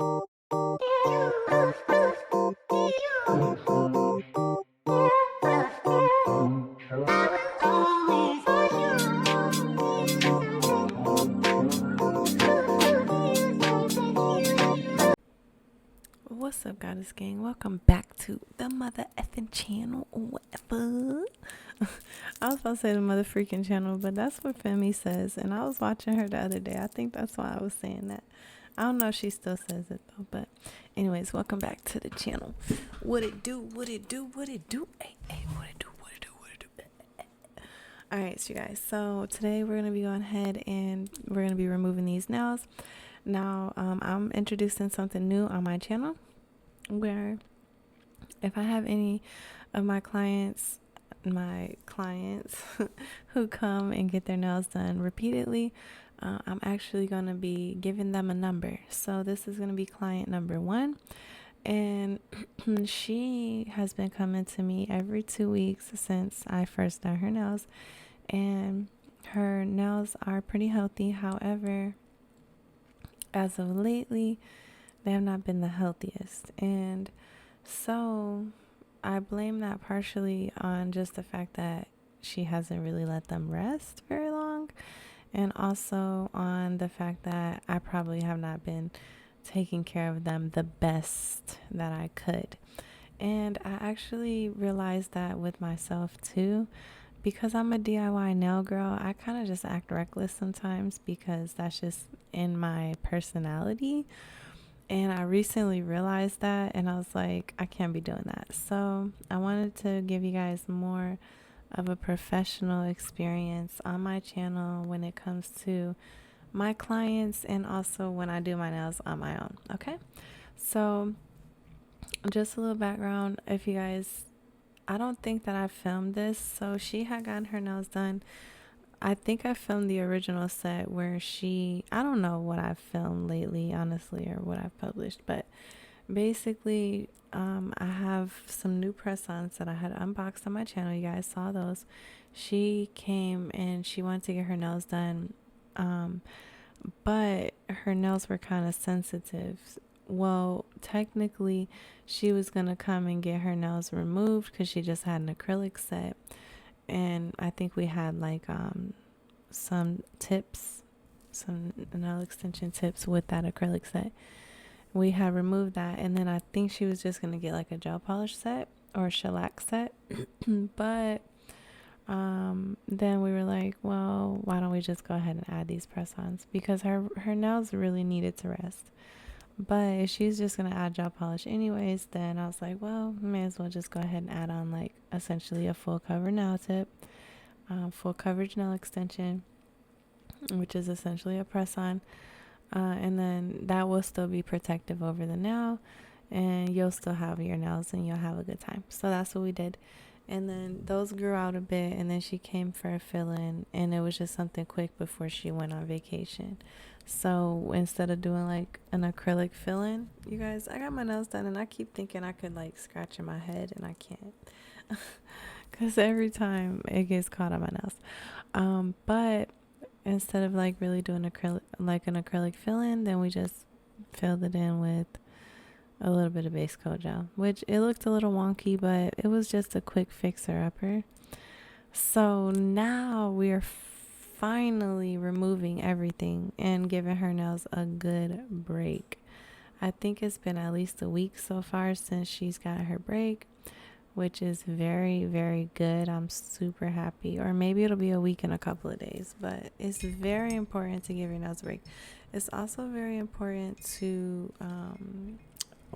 What's up, goddess gang? Welcome back to the mother effing channel or whatever. I was about to say the mother freaking channel, but that's what Femi says, and I was watching her the other day. I think that's why I was saying that. I don't know if she still says it though, but anyways, welcome back to the channel. What it do? What it do? What it do? Hey, what it do? What it do? What it do? All right, so you guys, so today we're gonna be going ahead and we're gonna be removing these nails. Now I'm introducing something new on my channel, where if I have any of my clients who come and get their nails done repeatedly, I'm actually going to be giving them a number. So this is going to be client number 1, and she has been coming to me every 2 weeks since I first done her nails, and her nails are pretty healthy. However, as of lately, they have not been the healthiest, and so I blame that partially on just the fact that she hasn't really let them rest very long, and also on the fact that I probably have not been taking care of them the best that I could. And I actually realized that with myself too, because I'm a DIY nail girl. I kind of just act reckless sometimes because that's just in my personality. And I recently realized that, and I was like, I can't be doing that. So I wanted to give you guys more of a professional experience on my channel when it comes to my clients, and also when I do my nails on my own. Okay, so just a little background. If you guys, I don't think that I filmed this. So she had gotten her nails done. I think I filmed the original set where I don't know what I've filmed lately, honestly, or what I've published, but basically, I have some new press-ons that I had unboxed on my channel. You guys saw those. She came and she wanted to get her nails done, but her nails were kind of sensitive. Well, technically, she was going to come and get her nails removed because she just had an acrylic set. And I think we had like some tips, some nail extension tips with that acrylic set. We had removed that, and then I think she was just going to get like a gel polish set or a shellac set. But then we were like, well, why don't we just go ahead and add these press-ons, because her nails really needed to rest. But if she's just going to add gel polish anyways, then I was like, well, may as well just go ahead and add on like essentially a full cover nail tip, full coverage nail extension, which is essentially a press-on. And then that will still be protective over the nail, and you'll still have your nails and you'll have a good time. So that's what we did. And then those grew out a bit, and then she came for a fill-in, and it was just something quick before she went on vacation. So instead of doing like an acrylic fill-in, you guys, I got my nails done, and I keep thinking I could like scratch in my head, and I can't because every time it gets caught on my nails. But instead of like really doing an acrylic fill-in, then we just filled it in with a little bit of base coat gel, which it looked a little wonky, but it was just a quick fixer-upper. So now we are finally removing everything and giving her nails a good break. I think it's been at least a week so far since she's got her break, which is very, very good. I'm super happy. Or maybe it'll be a week and a couple of days, but it's very important to give your nails a break. It's also very important to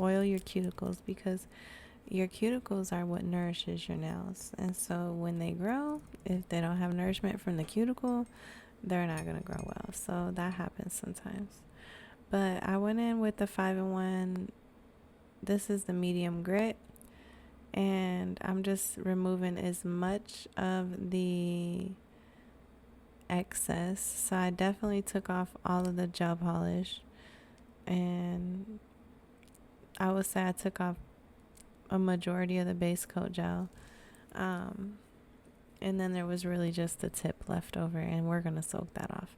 oil your cuticles, because your cuticles are what nourishes your nails. And so when they grow, if they don't have nourishment from the cuticle, they're not going to grow well. So that happens sometimes. But I went in with the 5-in-1. This is the medium grit, and I'm just removing as much of the excess. So I definitely took off all of the gel polish, and I would say I took off a majority of the base coat gel, and then there was really just the tip left over, and we're going to soak that off.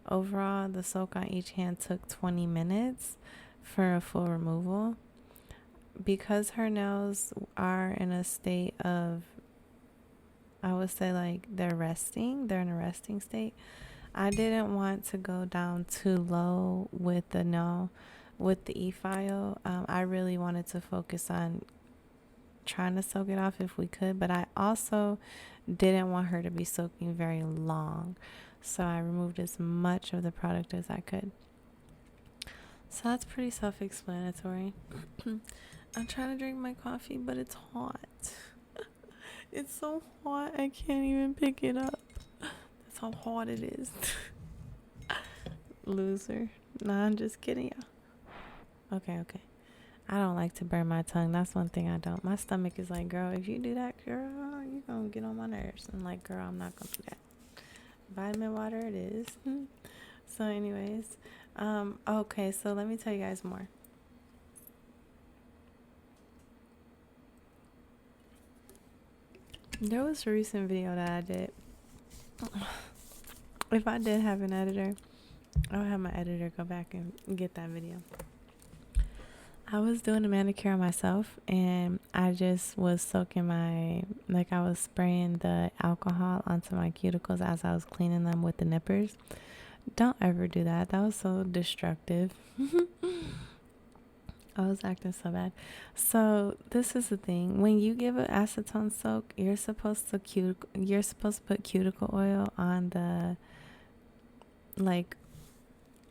Overall, the soak on each hand took 20 minutes, for a full removal. Because her nails are in a state of, I would say, like, they're in a resting state. I didn't want to go down too low with the e-file. I really wanted to focus on trying to soak it off if we could, but I also didn't want her to be soaking very long, so I removed as much of the product as I could. So that's pretty self-explanatory. I'm trying to drink my coffee, but it's hot. It's so hot I can't even pick it up. That's how hot it is. Loser. Nah, I'm just kidding, y'all. Okay. I don't like to burn my tongue. That's one thing I don't. My stomach is like, girl, if you do that, girl, you're going to get on my nerves. I'm like, girl, I'm not going to do that. Vitamin water it is. So anyways, okay, so let me tell you guys more. There was a recent video that I did. If I did have an editor, I would have my editor go back and get that video. I was doing a manicure on myself, and I just was soaking I was spraying the alcohol onto my cuticles as I was cleaning them with the nippers. Don't ever do that. That was so destructive. I was acting so bad. So this is the thing. When you give an acetone soak, you're supposed to put cuticle oil on the, like,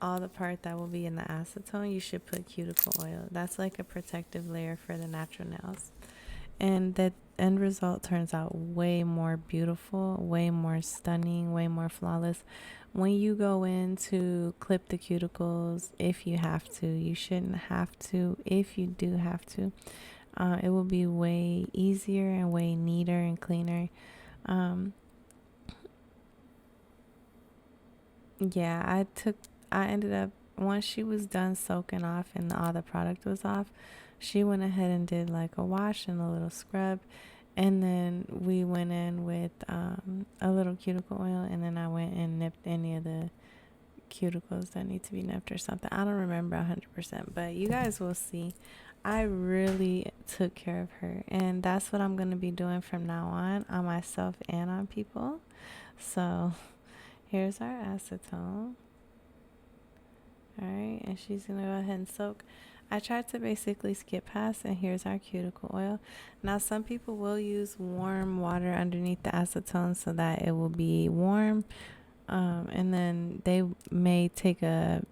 all the part that will be in the acetone. You should put cuticle oil. That's like a protective layer for the natural nails, and the end result turns out way more beautiful, way more stunning, way more flawless. When you go in to clip the cuticles, if you have to, you shouldn't have to. If you do have to, it will be way easier and way neater and cleaner. Yeah, I ended up, once she was done soaking off and all the product was off, she went ahead and did like a wash and a little scrub, and then we went in with a little cuticle oil, and then I went and nipped any of the cuticles that need to be nipped or something. I don't remember 100%, but you guys will see. I really took care of her, and that's what I'm going to be doing from now on myself and on people. So here's our acetone. Alright, and she's going to go ahead and soak. I tried to basically skip past, and here's our cuticle oil. Now, some people will use warm water underneath the acetone so that it will be warm. And then they may take a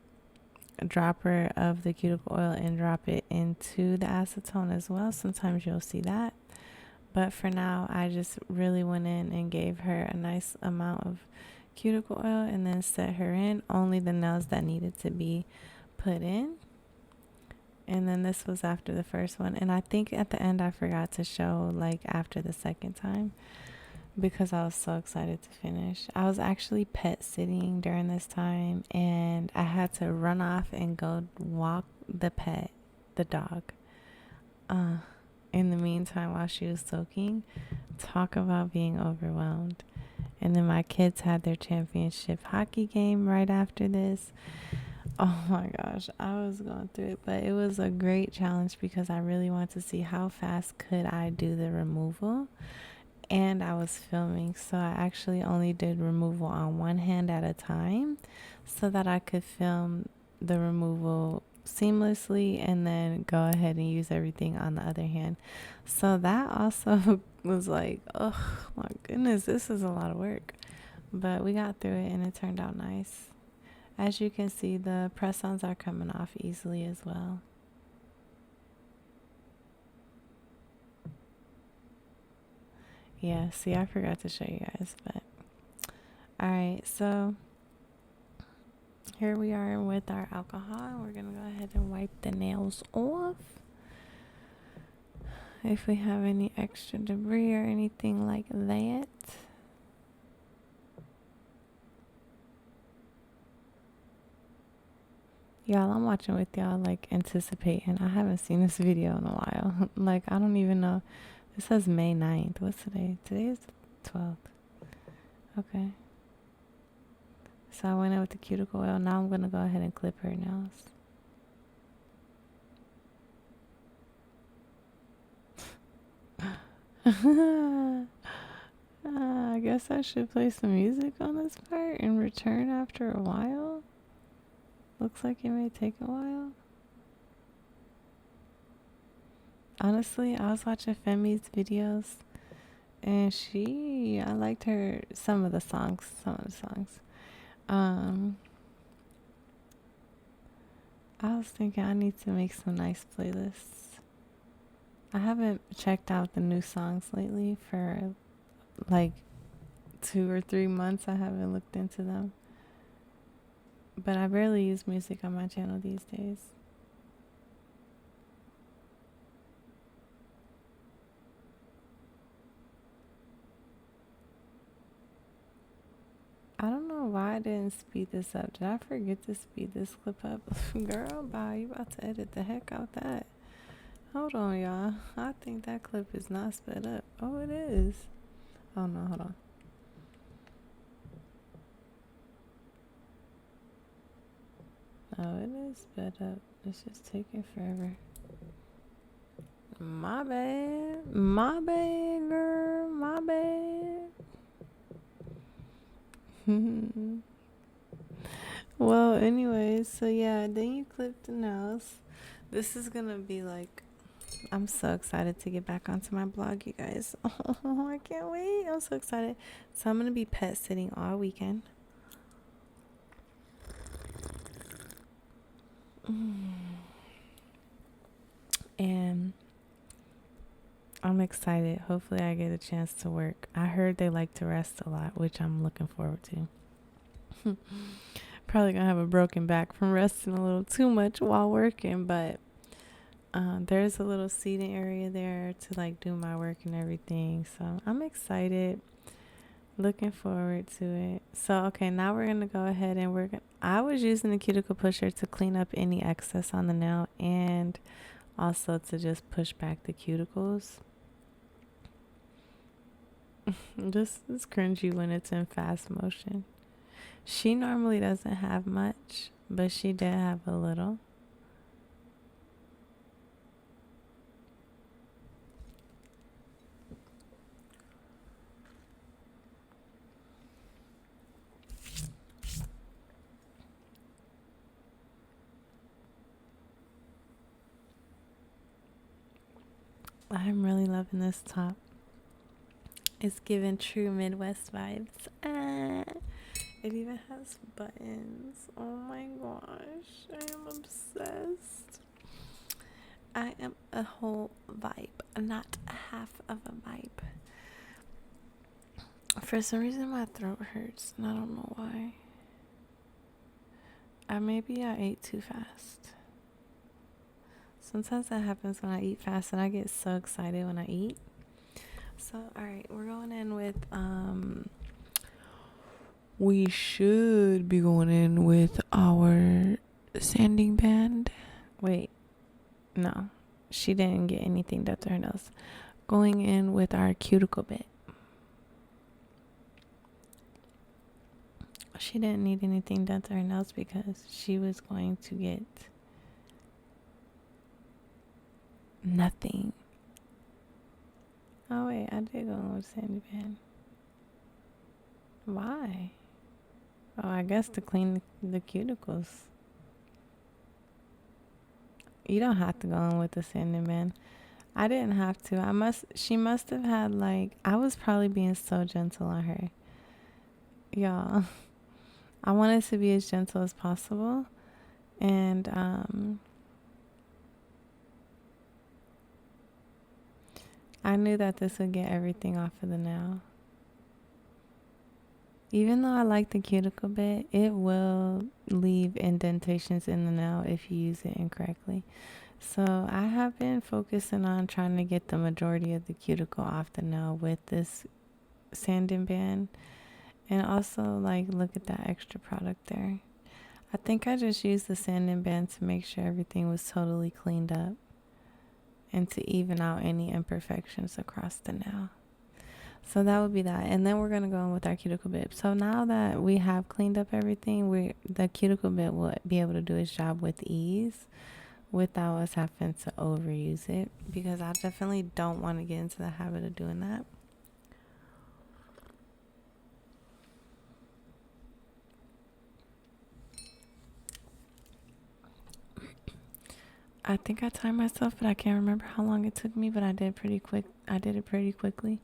dropper of the cuticle oil and drop it into the acetone as well. Sometimes you'll see that. But for now, I just really went in and gave her a nice amount of cuticle oil and then set her in only the nails that needed to be put in. And then this was after the first one, and I think at the end I forgot to show like after the second time because I was so excited to finish. I was actually pet sitting during this time, and I had to run off and go walk the dog, in the meantime while she was soaking. Talk about being overwhelmed. And then my kids had their championship hockey game right after this. Oh my gosh, I was going through it, but it was a great challenge because I really wanted to see how fast could I do the removal, and I was filming, so I actually only did removal on one hand at a time so that I could film the removal seamlessly and then go ahead and use everything on the other hand. So that also was like, oh my goodness, this is a lot of work, but we got through it and it turned out nice. As you can see, the press-ons are coming off easily as well. Yeah, see, I forgot to show you guys, but alright, so here we are with our alcohol. We're gonna go ahead and wipe the nails off. If we have any extra debris or anything like that. Y'all, I'm watching with y'all, like, anticipating. I haven't seen this video in a while. Like, I don't even know. It says May 9th. What's today? Today is the 12th. Okay. So I went in with the cuticle oil. Now I'm going to go ahead and clip her nails. I guess I should play some music on this part and return after a while. Looks like it may take a while. Honestly, I was watching Femi's videos and I liked her, some of the songs. I was thinking I need to make some nice playlists. I haven't checked out the new songs lately for like 2 or 3 months. I haven't looked into them. But I barely use music on my channel these days. I don't know why I didn't speed this up. Did I forget to speed this clip up? Girl, bye. You about to edit the heck out that. Hold on, y'all. I think that clip is not sped up. Oh, it is. Oh, no. Hold on. Oh, it is sped up. It's just taking forever. My bad. My bad, girl. My bad. Well, anyways, so yeah, then you clip the nails. This is gonna be like, I'm so excited to get back onto my blog, you guys. Oh, I can't wait. I'm so excited. So I'm gonna be pet sitting all weekend. And I'm excited. Hopefully I get a chance to work. I heard they like to rest a lot, which I'm looking forward to. Probably gonna have a broken back from resting a little too much while working, but there's a little seating area there to like do my work and everything. So I'm excited. Looking forward to it. So okay, now we're gonna go ahead and I was using the cuticle pusher to clean up any excess on the nail and also to just push back the cuticles. This is cringy when it's in fast motion. She normally doesn't have much, but she did have a little. I'm really loving this top. It's giving true Midwest vibes. It even has buttons. Oh my gosh. I am obsessed. I am a whole vibe, not half of a vibe. For some reason my throat hurts and I don't know why. Maybe I ate too fast. Sometimes that happens when I eat fast and I get so excited when I eat. So, alright, we're going in with, we should be going in with our sanding band. Wait, no, she didn't get anything done to her nails. Going in with our cuticle bit. She didn't need anything done to her nails because she was going to get nothing. Oh wait, I did go in with sanding band. Why? Oh, I guess to clean the cuticles. You don't have to go in with the sanding band. I didn't have to. She must have had like, I was probably being so gentle on her. Y'all, I wanted to be as gentle as possible. And I knew that this would get everything off of the nail. Even though I like the cuticle bit, it will leave indentations in the nail if you use it incorrectly. So I have been focusing on trying to get the majority of the cuticle off the nail with this sanding band. And also, like, look at that extra product there. I think I just used the sanding band to make sure everything was totally cleaned up and to even out any imperfections across the nail. So that would be that. And then we're going to go in with our cuticle bit. So now that we have cleaned up everything, the cuticle bit will be able to do its job with ease. without us having to overuse it, because I definitely don't want to get into the habit of doing that. I think I timed myself, but I can't remember how long it took me, but I did pretty quick. I did it pretty quickly.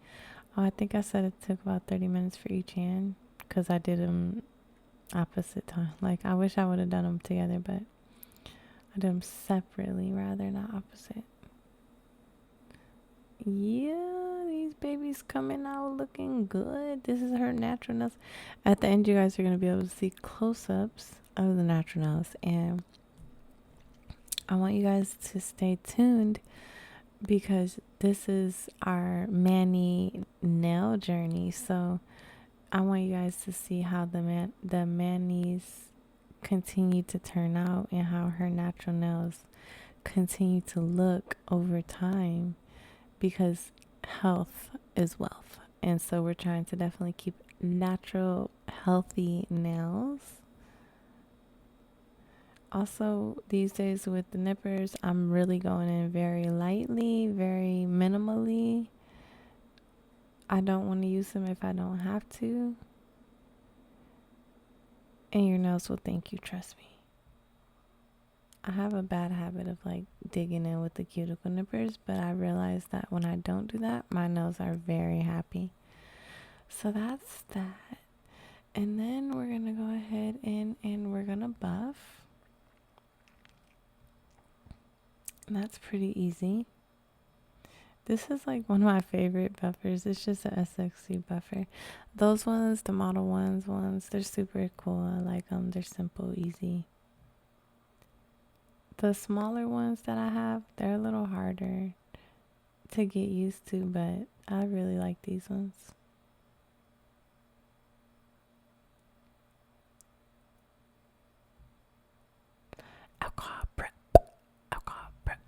Oh, I think I said it took about 30 minutes for each hand, because I did them opposite time. Like, I wish I would have done them together, but I did them separately rather, not opposite. Yeah, these babies coming out looking good. This is her natural nails. At the end, you guys are going to be able to see close-ups of the natural nails, and I want you guys to stay tuned, because this is our Manny nail journey. So I want you guys to see how the Manny's continue to turn out, and how her natural nails continue to look over time, because health is wealth. And so we're trying to definitely keep natural, healthy nails. Also, these days with the nippers, I'm really going in very lightly, very minimally. I don't want to use them if I don't have to. And your nails will thank you, trust me. I have a bad habit of like digging in with the cuticle nippers, but I realize that when I don't do that, my nails are very happy. So that's that. And then we're going to go ahead and we're going to buff. And that's pretty easy. This is like one of my favorite buffers. It's just an SXC buffer. Those ones, the Model ones, they're super cool. I like them. They're simple, easy. The smaller ones that I have, they're a little harder to get used to, but I really like these ones. Alcohol prep. Alcohol prep.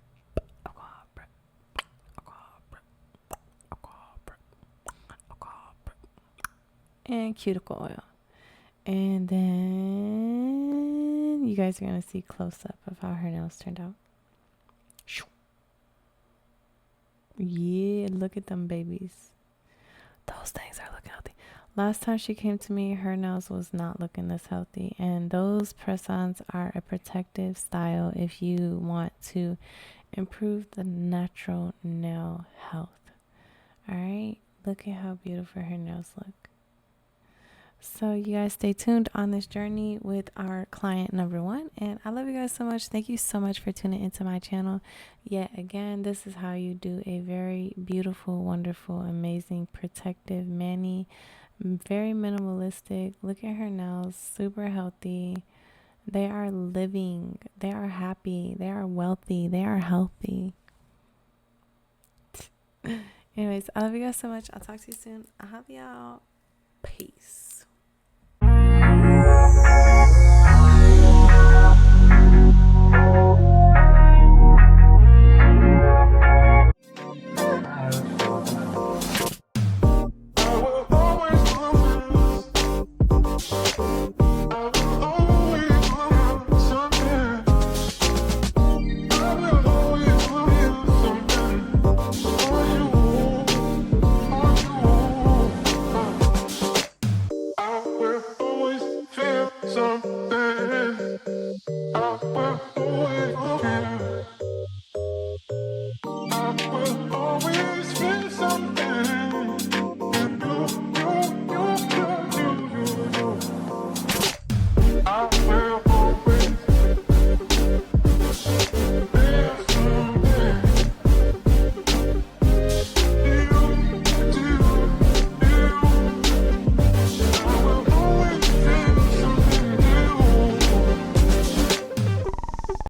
Alcohol prep. Alcohol prep. Alcohol prep. Alcohol prep. And cuticle oil. And then you guys are going to see close up of how her nails turned out. Yeah, look at them babies. Those things are looking healthy. Last time she came to me, her nails was not looking this healthy. And those press-ons are a protective style if you want to improve the natural nail health. All right, look at how beautiful her nails look. So you guys stay tuned on this journey with our client number 1. And I love you guys so much. Thank you so much for tuning into my channel. Yet again, this is how you do a very beautiful, wonderful, amazing, protective mani. Very minimalistic. Look at her nails. Super healthy. They are living. They are happy. They are wealthy. They are healthy. Anyways, I love you guys so much. I'll talk to you soon. I love y'all. Peace.